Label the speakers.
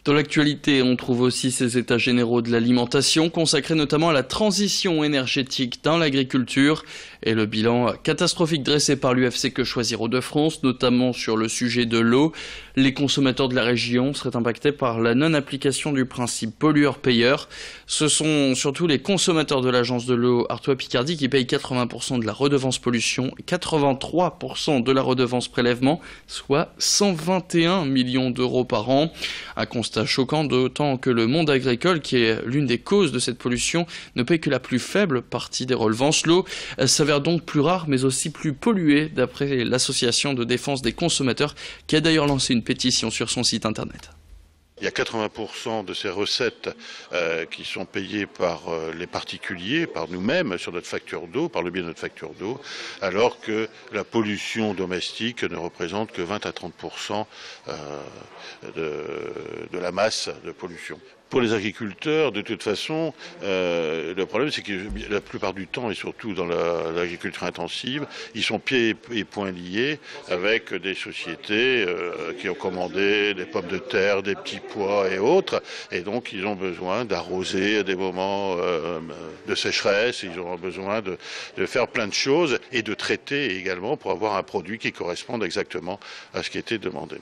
Speaker 1: Dans l'actualité, on trouve aussi ces états généraux de l'alimentation, consacrés notamment à la transition énergétique dans l'agriculture et le bilan catastrophique dressé par l'UFC Que Choisir Hauts-de-France, notamment sur le sujet de l'eau. Les consommateurs de la région seraient impactés par la non-application du principe pollueur-payeur. Ce sont surtout les consommateurs de l'agence de l'eau Artois-Picardie qui payent 80% de la redevance pollution et 83% de la redevance prélèvement, soit 121 millions d'euros par an. Un constat choquant, d'autant que le monde agricole, qui est l'une des causes de cette pollution, ne paye que la plus faible partie des redevances. L'eau s'avère donc plus rare, mais aussi plus polluée, d'après l'association de défense des consommateurs, qui a d'ailleurs lancé une pétition sur son site internet.
Speaker 2: Il y a 80% de ces recettes qui sont payées par les particuliers, par nous-mêmes, sur notre facture d'eau, par le biais de notre facture d'eau, alors que la pollution domestique ne représente que 20 à 30% de la masse de pollution. Pour les agriculteurs, de toute façon, le problème, c'est que la plupart du temps, et surtout dans l'agriculture intensive, ils sont pieds et poings liés avec des sociétés qui ont commandé des pommes de terre, des petits pois et autres. Et donc, ils ont besoin d'arroser à des moments de sécheresse, ils ont besoin de faire plein de choses et de traiter également pour avoir un produit qui corresponde exactement à ce qui était demandé.